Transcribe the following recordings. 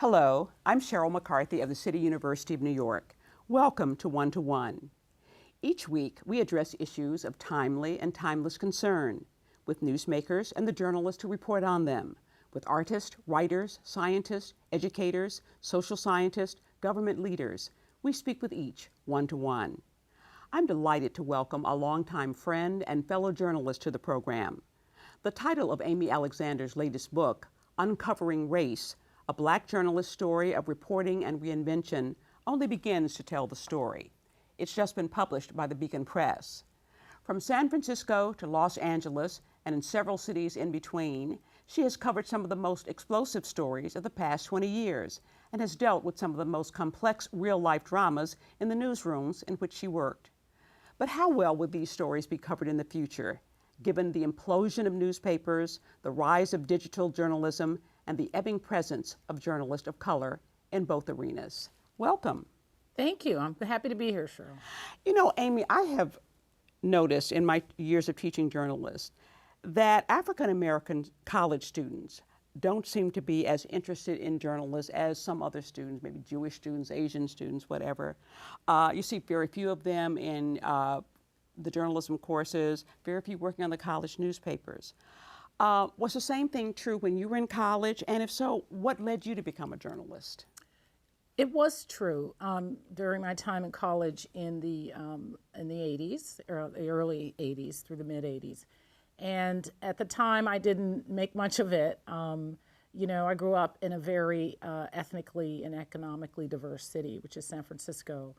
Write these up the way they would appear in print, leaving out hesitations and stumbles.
Hello, I'm Sheryl McCarthy of the City University of New York. Welcome to One to One. Each week, we address issues of timely and timeless concern with newsmakers and the journalists who report on them, with artists, writers, scientists, educators, social scientists, government leaders. We speak with each one to one. I'm delighted to welcome a longtime friend and fellow journalist to the program. The title of Amy Alexander's latest book, Uncovering Race, a Black journalist's story of reporting and reinvention, only begins to tell the story. It's just been published by the Beacon Press. From San Francisco to Los Angeles and in several cities in between, she has covered some of the most explosive stories of the past 20 years and has dealt with some of the most complex real-life dramas in the newsrooms in which she worked. But how well will these stories be covered in the future, given the implosion of newspapers, the rise of digital journalism, and the ebbing presence of journalists of color in both arenas? Welcome. Thank you. I'm happy to be here, Sheryl. You know, Amy, I have noticed in my years of teaching journalists that African American college students don't seem to be as interested in journalists as some other students, maybe Jewish students, Asian students, whatever. You see very few of them in the journalism courses, very few working on the college newspapers. Was the same thing true when you were in college? And if so, what led you to become a journalist? It was true during my time in college in the 80s, or the early 80s through the mid 80s. And at the time, I didn't make much of it. You know, I grew up in a very ethnically and economically diverse city, which is San Francisco.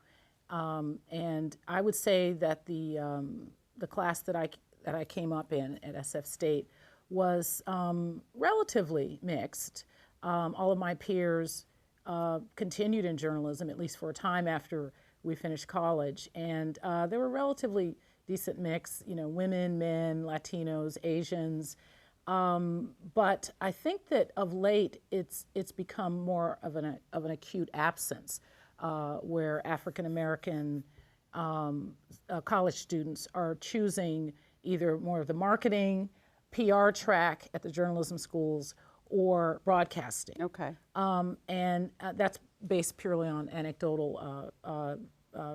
And I would say that the class that I came up in at SF State was relatively mixed. All of my peers continued in journalism, at least for a time after we finished college. And there were relatively decent mix, you know, women, men, Latinos, Asians. But I think that of late, it's become more of an acute absence, where African American college students are choosing either more of the marketing, PR track at the journalism schools, or broadcasting. Okay. And that's based purely on anecdotal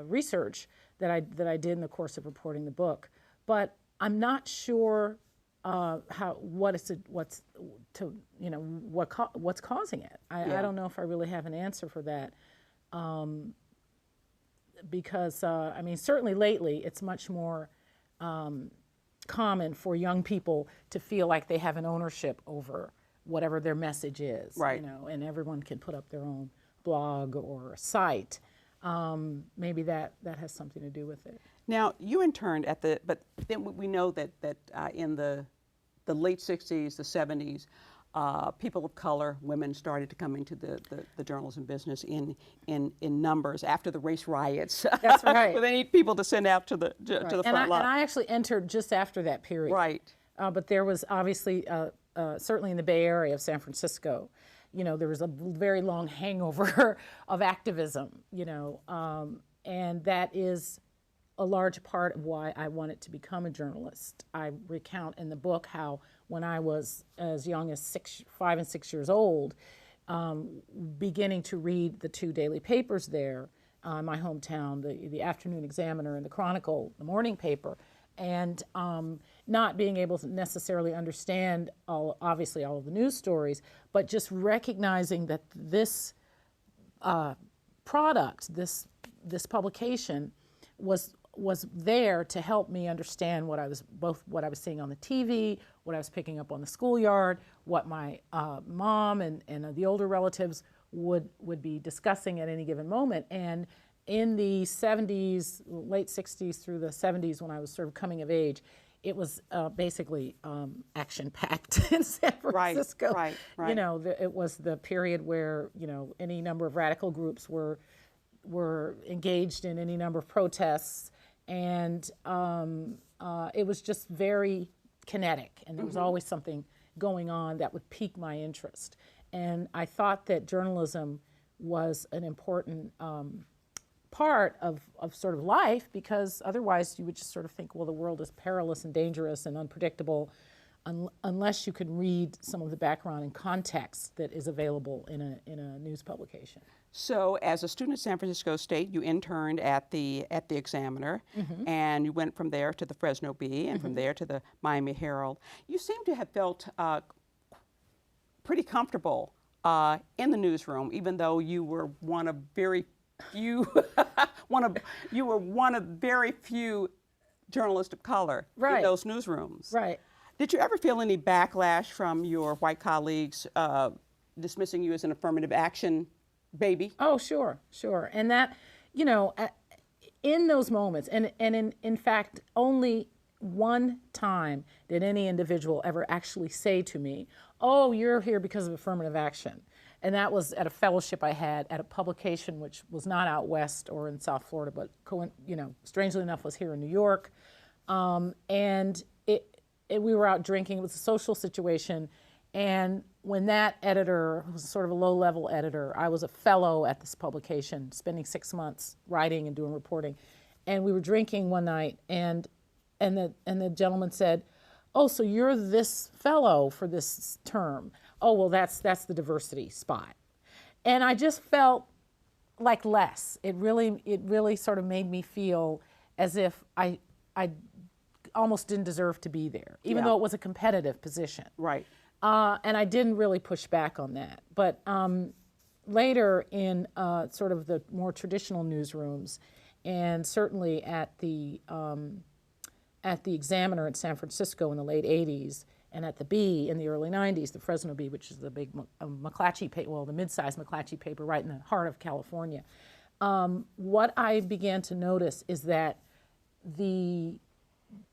research that I did in the course of reporting the book. But I'm not sure what's causing it. I don't know if I really have an answer for that. Because I mean, certainly lately it's much more common for young people to feel like they have an ownership over whatever their message is, right. You know, and everyone can put up their own blog or site. Maybe that has something to do with it. Now, you interned but then we know that in the late 60s, the 70s, people of color, women started to come into the journalism business in numbers after the race riots. That's right. Well, they need people to send out to the front line. And I actually entered just after that period. Right. But there was obviously, certainly in the Bay Area of San Francisco, you know, there was a very long hangover of activism, you know, and that is a large part of why I wanted to become a journalist. I recount in the book how when I was as young as 5 and 6 years old, beginning to read the two daily papers there, my hometown, the Afternoon Examiner and the Chronicle, the morning paper, and not being able to necessarily understand obviously all of the news stories, but just recognizing that this product, this publication, was there to help me understand what I was seeing on the TV, what I was picking up on the schoolyard, what my mom and the older relatives would be discussing at any given moment. And in the 70s, late 60s through the 70s, when I was sort of coming of age, it was basically action-packed in San Francisco. Right. You know, it was the period where, you know, any number of radical groups were engaged in any number of protests, and it was just very kinetic, and there was always something going on that would pique my interest. And I thought that journalism was an important part of sort of life, because otherwise you would just sort of think, well, the world is perilous and dangerous and unpredictable. unless you can read some of the background and context that is available in a news publication. So, as a student at San Francisco State, you interned at the Examiner, and you went from there to the Fresno Bee, and from there to the Miami Herald. You seem to have felt pretty comfortable in the newsroom, even though you were one of very few you were one of very few journalists of color in those newsrooms. Right. Did you ever feel any backlash from your white colleagues dismissing you as an affirmative action baby? Oh, sure. And that, in those moments, and in fact, only one time did any individual ever actually say to me, "Oh, you're here because of affirmative action." And that was at a fellowship I had at a publication which was not out west or in South Florida, but strangely enough was here in New York. And we were out drinking. It was a social situation. And when that editor, who was sort of a low-level editor, I was a fellow at this publication, spending 6 months writing and doing reporting. And we were drinking one night, and the gentleman said, "Oh, so you're this fellow for this term? Oh, well, that's the diversity spot." And I just felt like less. It really sort of made me feel as if I almost didn't deserve to be there, even though it was a competitive position. Right. And I didn't really push back on that. But later in sort of the more traditional newsrooms, and certainly at the Examiner in San Francisco in the late 80s, and at the Bee in the early 90s, the Fresno Bee, which is the big McClatchy paper, well, the mid-sized McClatchy paper right in the heart of California. What I began to notice is that the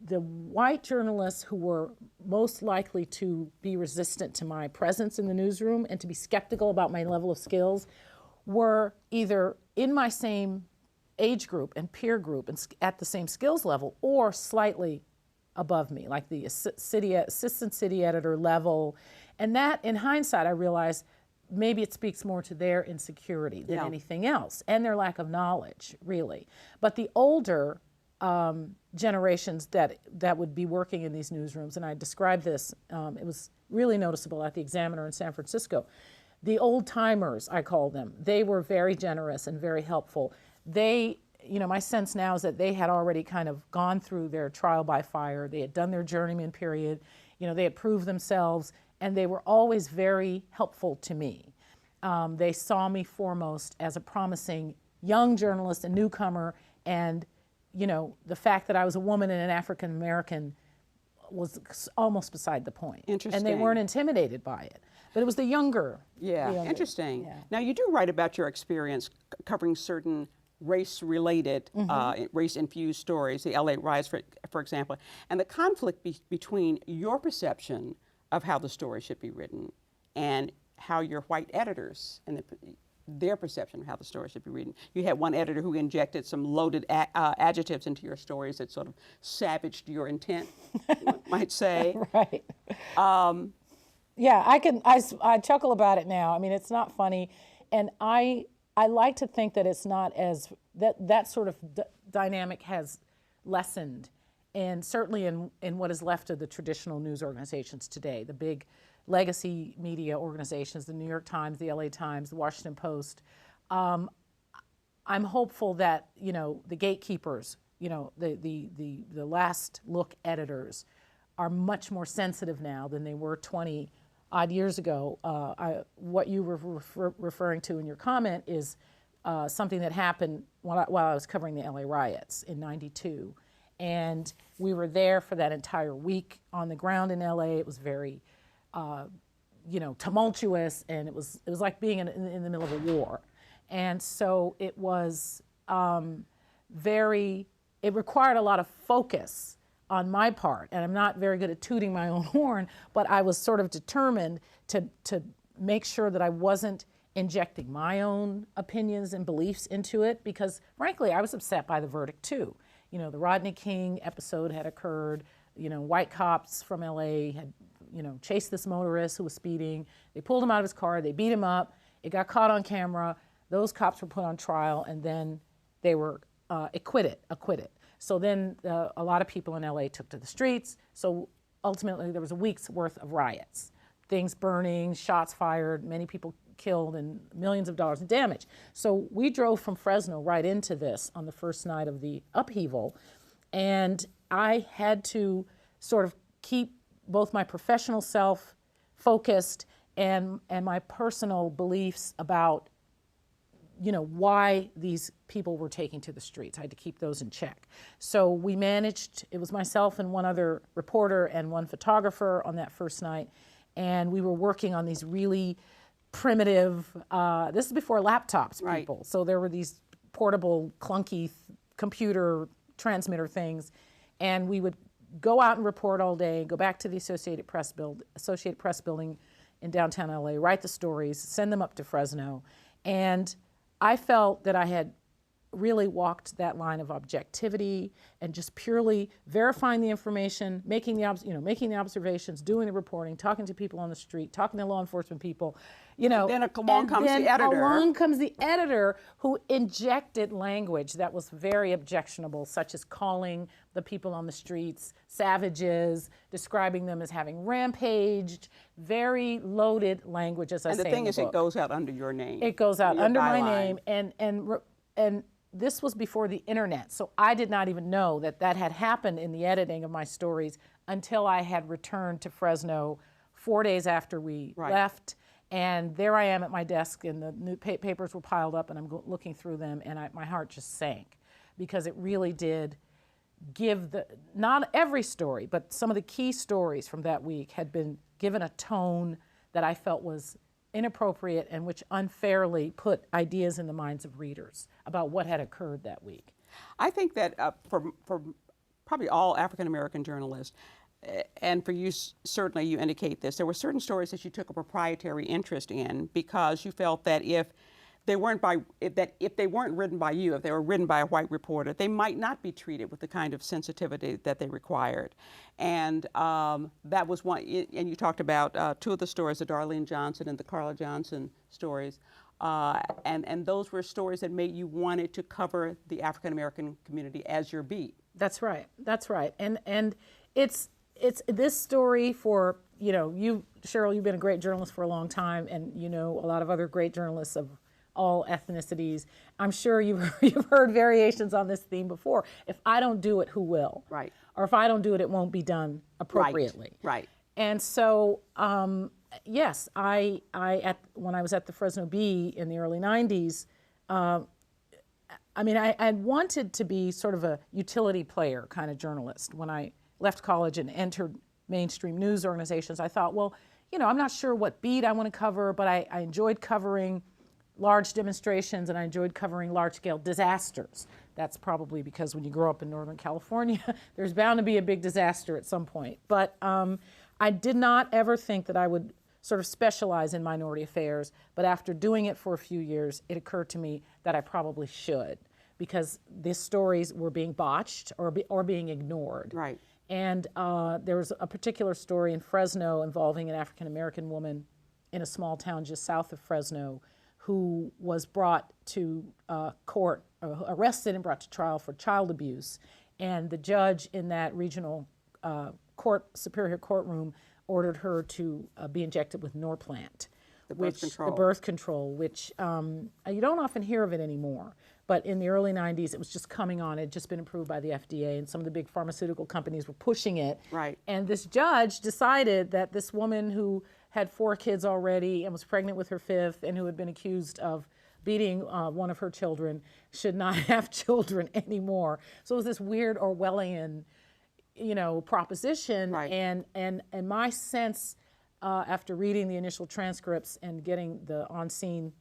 white journalists who were most likely to be resistant to my presence in the newsroom and to be skeptical about my level of skills were either in my same age group and peer group and at the same skills level, or slightly above me, like the assistant city editor level. And that, in hindsight, I realized maybe it speaks more to their insecurity than anything else, and their lack of knowledge, really. But the older generations that would be working in these newsrooms, and I described this, it was really noticeable at the Examiner in San Francisco. The old timers, I call them, they were very generous and very helpful. They, my sense now is that they had already kind of gone through their trial by fire. They had done their journeyman period. They had proved themselves, and they were always very helpful to me. They saw me foremost as a promising young journalist, a newcomer, and the fact that I was a woman and an African American was almost beside the point. Interesting. And they weren't intimidated by it. But it was the younger. Interesting. Yeah. Now, you do write about your experience covering certain race-related, race-infused stories, the LA riots, for example, and the conflict between your perception of how the story should be written and how your white editors and their perception of how the story should be written. You had one editor who injected some loaded adjectives into your stories that sort of savaged your intent, one might say. Right. I chuckle about it now. I mean, it's not funny, and I like to think that it's not as that sort of dynamic has lessened, and certainly in what is left of the traditional news organizations today, the big legacy media organizations, the New York Times, the LA Times, the Washington Post. I'm hopeful that the gatekeepers, the last look editors, are much more sensitive now than they were 20 odd years ago. What you were referring to in your comment is something that happened while I was covering the LA riots in '92, and we were there for that entire week on the ground in LA. It was very tumultuous, and it was like being in the middle of a war. And so it was it required a lot of focus on my part, and I'm not very good at tooting my own horn, but I was sort of determined to make sure that I wasn't injecting my own opinions and beliefs into it, because frankly, I was upset by the verdict too. The Rodney King episode had occurred, white cops from LA had chased this motorist who was speeding. They pulled him out of his car, they beat him up, it got caught on camera, those cops were put on trial, and then they were acquitted. So then a lot of people in LA took to the streets. So ultimately there was a week's worth of riots, things burning, shots fired, many people killed, and millions of dollars in damage. So we drove from Fresno right into this on the first night of the upheaval, and I had to sort of keep both my professional self focused and my personal beliefs about, you know, why these people were taking to the streets. I had to keep those in check. So we managed, it was myself and one other reporter and one photographer on that first night, and we were working on these really primitive, this is before laptops, people. So there were these portable, clunky computer transmitter things, and we would go out and report all day, go back to the Associated Press building in downtown LA, write the stories, send them up to Fresno, and I felt that I had really walked that line of objectivity and just purely verifying the information, making the observations, doing the reporting, talking to people on the street, talking to law enforcement people, you know. And then along comes the editor. Along comes the editor who injected language that was very objectionable, such as calling the people on the streets savages, describing them as having rampaged, very loaded language, as I say in the book. And the thing is, it goes out under your name. It goes out under my name, and this was before the internet, so I did not even know that that had happened in the editing of my stories until I had returned to Fresno 4 days after we left, and there I am at my desk, and the new papers were piled up, and I'm looking through them, and my heart just sank, because it really did give not every story, but some of the key stories from that week had been given a tone that I felt was inappropriate and which unfairly put ideas in the minds of readers about what had occurred that week. I think that for probably all African American journalists, and for you certainly you indicate this, there were certain stories that you took a proprietary interest in because you felt that if they weren't written by you, if they were written by a white reporter, they might not be treated with the kind of sensitivity that they required. And that was one, and you talked about two of the stories, the Darlene Johnson and the Carla Johnson stories. And those were stories that made you wanted to cover the African American community as your beat. That's right. That's right. And it's this story for, you know, you, Sheryl, you've been a great journalist for a long time, and you know a lot of other great journalists of all ethnicities. I'm sure you've heard variations on this theme before. If I don't do it, who will? Right. Or if I don't do it, it won't be done appropriately. Right. And so, yes, when I was at the Fresno Bee in the early 90s, I mean, I wanted to be sort of a utility player kind of journalist. When I left college and entered mainstream news organizations, I thought, well, you know, I'm not sure what beat I want to cover, but I enjoyed covering large demonstrations, and I enjoyed covering large-scale disasters. That's probably because when you grow up in Northern California, there's bound to be a big disaster at some point. But I did not ever think that I would sort of specialize in minority affairs, but after doing it for a few years, it occurred to me that I probably should, because these stories were being botched or being ignored. Right. And there was a particular story in Fresno involving an African-American woman in a small town just south of Fresno who was brought to court, arrested and brought to trial for child abuse. And the judge in that regional superior courtroom ordered her to be injected with Norplant, the birth control, which you don't often hear of it anymore. But in the early 90s, it was just coming on. It had just been approved by the FDA, and some of the big pharmaceutical companies were pushing it. Right. And this judge decided that this woman who had 4 kids already and was pregnant with her 5th, and who had been accused of beating one of her children, should not have children anymore. So it was this weird Orwellian, you know, proposition. Right. And my sense, after reading the initial transcripts and getting the on-scene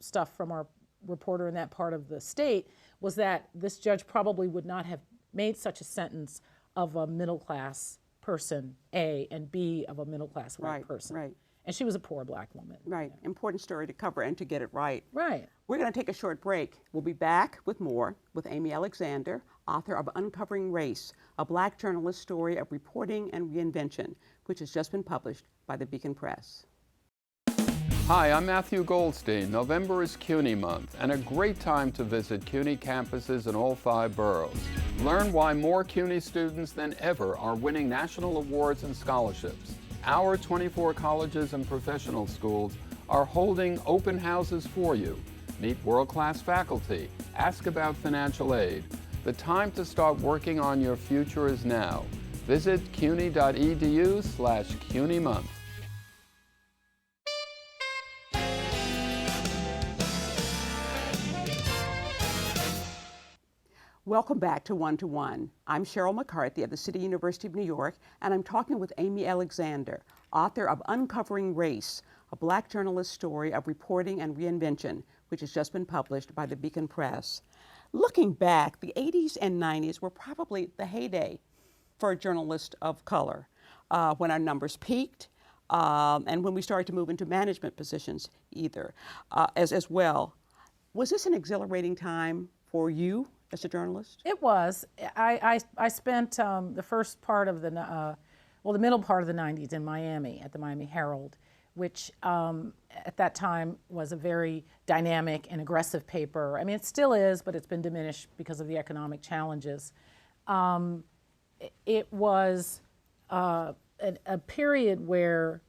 stuff from our reporter in that part of the state, was that this judge probably would not have made such a sentence of a middle-class person, A, and B, of a middle-class white person. Right. And she was a poor black woman. Right. Important story to cover and to get it right. Right. We're going to take a short break. We'll be back with more with Amy Alexander, author of Uncovering Race, a black journalist's story of reporting and reinvention, which has just been published by the Beacon Press. Hi, I'm Matthew Goldstein. November is CUNY month and a great time to visit CUNY campuses in all 5 boroughs. Learn why more CUNY students than ever are winning national awards and scholarships. Our 24 colleges and professional schools are holding open houses for you. Meet world-class faculty. Ask about financial aid. The time to start working on your future is now. Visit cuny.edu/CUNY month. Welcome back to One to One. I'm Sheryl McCarthy of the City University of New York, and I'm talking with Amy Alexander, author of Uncovering Race, a Black journalist's story of reporting and reinvention, which has just been published by the Beacon Press. Looking back, the 80s and 90s were probably the heyday for a journalist of color, when our numbers peaked, and when we started to move into management positions as well. Was this an exhilarating time for you as a journalist? It was. I spent the first part of the middle part of the 90s in Miami at the Miami Herald, which at that time was a very dynamic and aggressive paper. I mean, it still is, but it's been diminished because of the economic challenges. It was a period where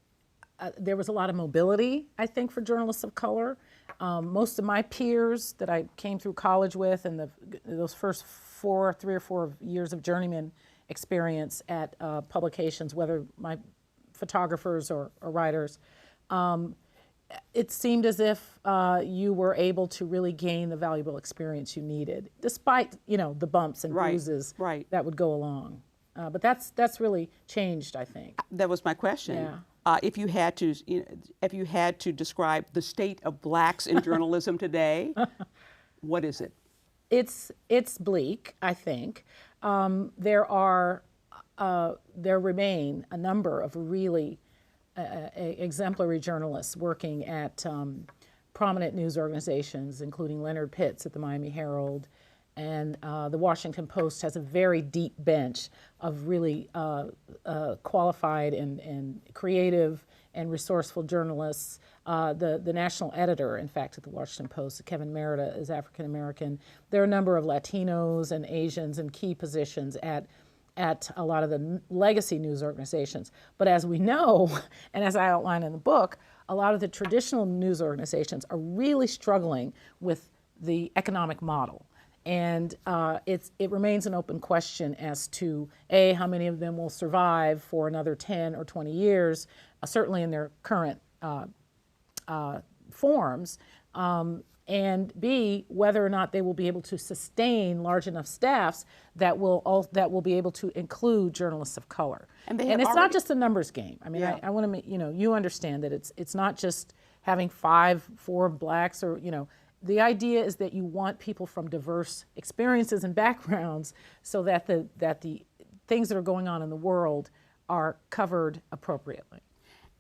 there was a lot of mobility, I think, for journalists of color. Most of my peers that I came through college with and those first 3 or 4 years of journeyman experience at publications, whether my photographers or writers, it seemed as if you were able to really gain the valuable experience you needed, despite the bumps and bruises that would go along. But that's really changed, I think. That was my question. Yeah. If you had to describe the state of blacks in journalism today, what is it? It's bleak, I think. There remain a number of really exemplary journalists working at prominent news organizations, including Leonard Pitts at the Miami Herald, and the Washington Post has a very deep bench of really qualified and creative and resourceful journalists. The national editor, in fact, at the Washington Post, Kevin Merida, is African American. There are a number of Latinos and Asians in key positions at a lot of the legacy news organizations. But as we know, and as I outline in the book, a lot of the traditional news organizations are really struggling with the economic model. And it remains an open question as to, A, how many of them will survive for another 10 or 20 years, certainly in their current forms, and B, whether or not they will be able to sustain large enough staffs that will be able to include journalists of color. And it's not just a numbers game. I mean, yeah. I want to make, you understand that it's not just having 4 blacks or, the idea is that you want people from diverse experiences and backgrounds so that the things that are going on in the world are covered appropriately.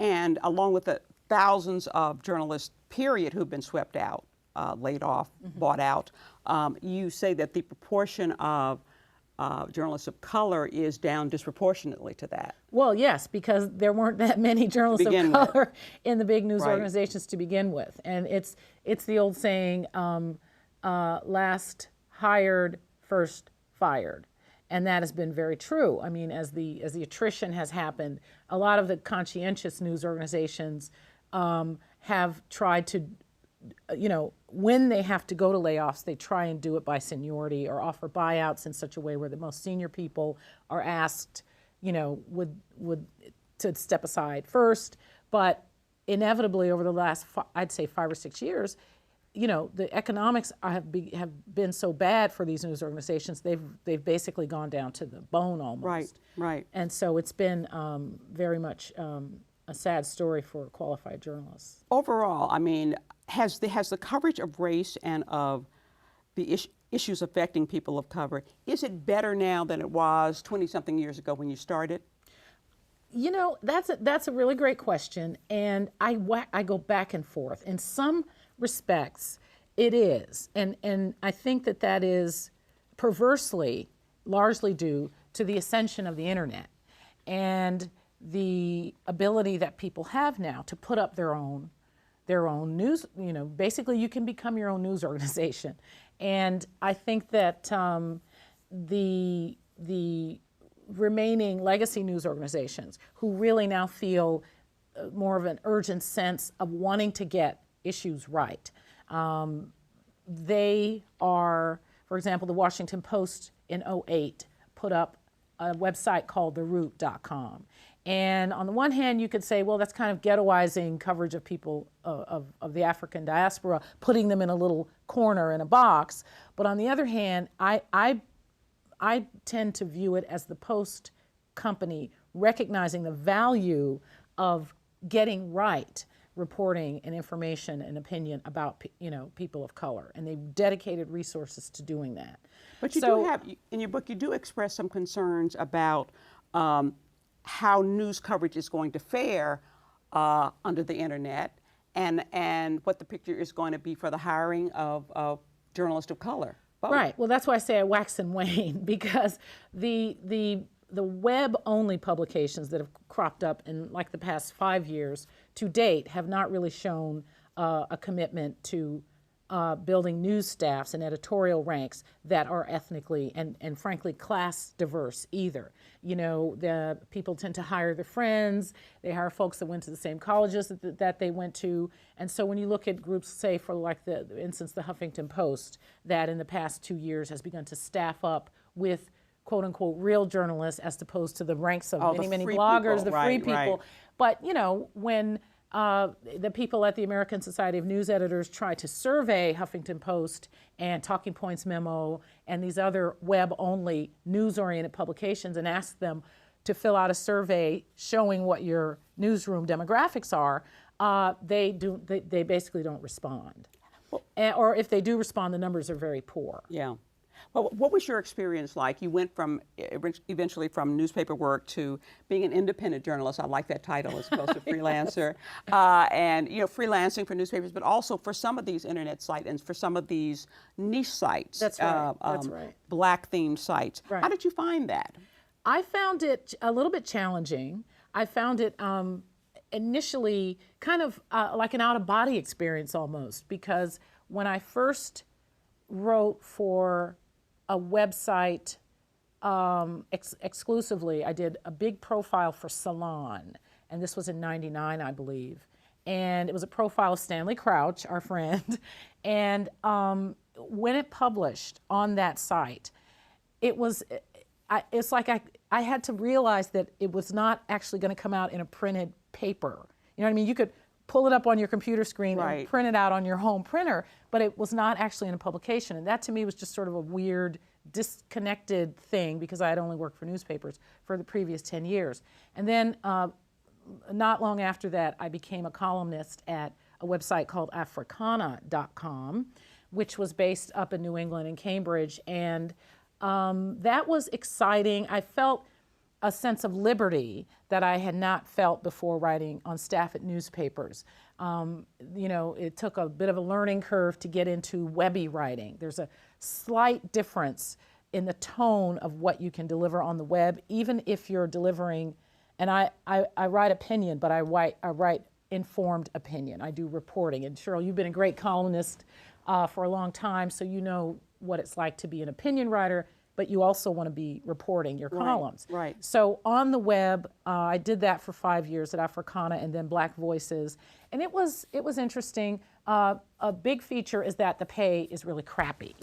And along with the thousands of journalists, period, who've been swept out, laid off, bought out, you say that the proportion of journalists of color is down disproportionately to that. Well, yes, because there weren't that many journalists of color in the big news organizations to begin with. And it's the old saying, last hired, first fired. And that has been very true. I mean, as the attrition has happened, a lot of the conscientious news organizations have tried to, when they have to go to layoffs, they try and do it by seniority or offer buyouts in such a way where the most senior people are asked, would to step aside first. But inevitably, over the last, I'd say 5 or 6 years, the economics have been so bad for these news organizations. They've basically gone down to the bone almost. Right. And so it's been very much a sad story for qualified journalists. Overall, I mean, has the coverage of race and of the issues affecting people of color, is it better now than it was 20-something years ago when you started? That's a really great question, and I go back and forth. In some respects, it is, and I think that is perversely largely due to the ascension of the internet and the ability that people have now to put up their own their own news, basically you can become your own news organization. And I think that the remaining legacy news organizations who really now feel more of an urgent sense of wanting to get issues right. They are, for example, the Washington Post in '08 put up a website called theroot.com. And on the one hand, you could say, well, that's kind of ghettoizing coverage of people of the African diaspora, putting them in a little corner in a box. But on the other hand, I tend to view it as the Post company recognizing the value of getting right reporting and information and opinion about people of color, and they've dedicated resources to doing that. But you do have, in your book, you do express some concerns about how news coverage is going to fare under the internet, and what the picture is going to be for the hiring of journalists of color. Both. Right. Well, that's why I say I wax and wane, because the web-only publications that have cropped up in like the past 5 years to date have not really shown a commitment to building news staffs and editorial ranks that are ethnically and frankly class diverse either. The people tend to hire their friends, they hire folks that went to the same colleges that they went to, and so when you look at groups, say for like the instance the Huffington Post, that in the past 2 years has begun to staff up with quote unquote real journalists as opposed to the ranks of many bloggers, the free people. Right. But when the people at the American Society of News Editors try to survey Huffington Post and Talking Points Memo and these other web-only news-oriented publications and ask them to fill out a survey showing what your newsroom demographics are, they basically don't respond. Or if they do respond, the numbers are very poor. Yeah. Well, what was your experience like? You went eventually from newspaper work to being an independent journalist. I like that title as opposed to freelancer. And freelancing for newspapers, but also for some of these internet sites and for some of these niche sites. That's right. That's right. Black themed sites. Right. How did you find that? I found it a little bit challenging. I found it initially kind of like an out-of-body experience almost, because when I first wrote for a website exclusively, I did a big profile for Salon, and this was in '99, I believe. And it was a profile of Stanley Crouch, our friend. And when it published on that site, it's like I had to realize that it was not actually going to come out in a printed paper. You know what I mean? You could pull it up on your computer screen and print it out on your home printer, but it was not actually in a publication. And that to me was just sort of a weird, disconnected thing, because I had only worked for newspapers for the previous 10 years. And then not long after that, I became a columnist at a website called Africana.com, which was based up in New England in Cambridge. And that was exciting. I felt a sense of liberty that I had not felt before writing on staff at newspapers. It took a bit of a learning curve to get into webby writing. There's a slight difference in the tone of what you can deliver on the web, even if you're delivering, and I write opinion, but I write informed opinion. I do reporting. And Sheryl, you've been a great columnist for a long time, so you know what it's like to be an opinion writer, but you also want to be reporting your columns. Right. So on the web, I did that for 5 years at Africana and then Black Voices, and it was interesting. A big feature is that the pay is really crappy.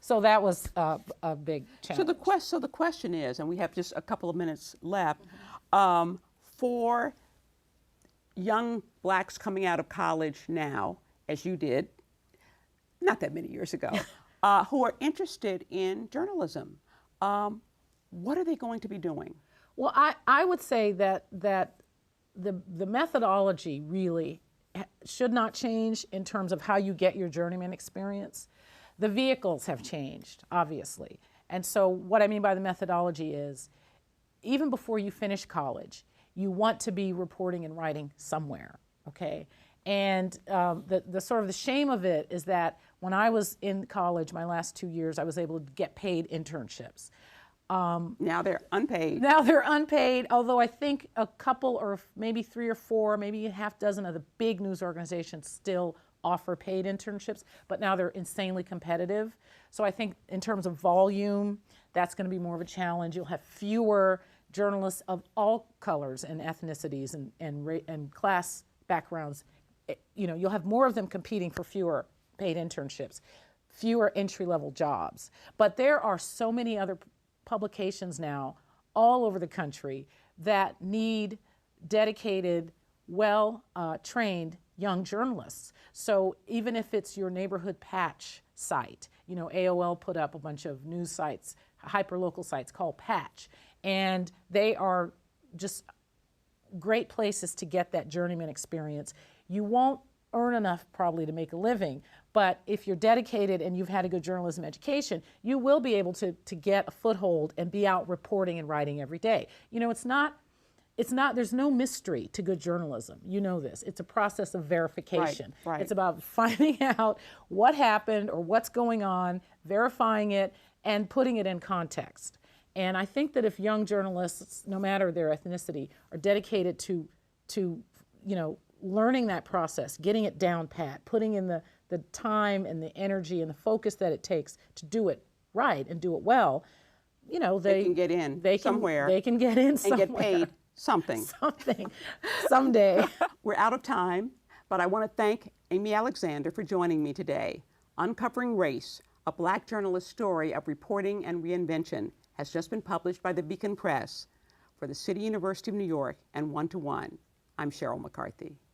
So that was a big challenge. So the question is, and we have just a couple of minutes left, for young blacks coming out of college now, as you did, not that many years ago, who are interested in journalism, what are they going to be doing? Well, I would say that the methodology really should not change in terms of how you get your journeyman experience. The vehicles have changed, obviously. And so what I mean by the methodology is, even before you finish college, you want to be reporting and writing somewhere, okay? And the sort of the shame of it is that when I was in college, my last 2 years, I was able to get paid internships. Now they're unpaid. Now they're unpaid, although I think a couple or maybe 3 or 4, maybe a half dozen of the big news organizations still offer paid internships, but now they're insanely competitive. So I think in terms of volume, that's going to be more of a challenge. You'll have fewer journalists of all colors and ethnicities and class backgrounds. You'll have more of them competing for fewer paid internships, fewer entry-level jobs. But there are so many other publications now all over the country that need dedicated, well-trained young journalists. So even if it's your neighborhood patch site, AOL put up a bunch of news sites, hyper-local sites called Patch, and they are just great places to get that journeyman experience. You won't earn enough probably to make a living, but if you're dedicated and you've had a good journalism education, you will be able to get a foothold and be out reporting and writing every day. There's no mystery to good journalism. You know this. It's a process of verification. Right. It's about finding out what happened or what's going on, verifying it, and putting it in context. And I think that if young journalists, no matter their ethnicity, are dedicated to learning that process, getting it down pat, putting in the time and the energy and the focus that it takes to do it right and do it well, they can get in somewhere. They can get in somewhere. And get paid something. Someday. We're out of time, but I want to thank Amy Alexander for joining me today. Uncovering Race, a Black journalist's story of reporting and reinvention, has just been published by the Beacon Press for the City University of New York and 1-to-1. I'm Sheryl McCarthy.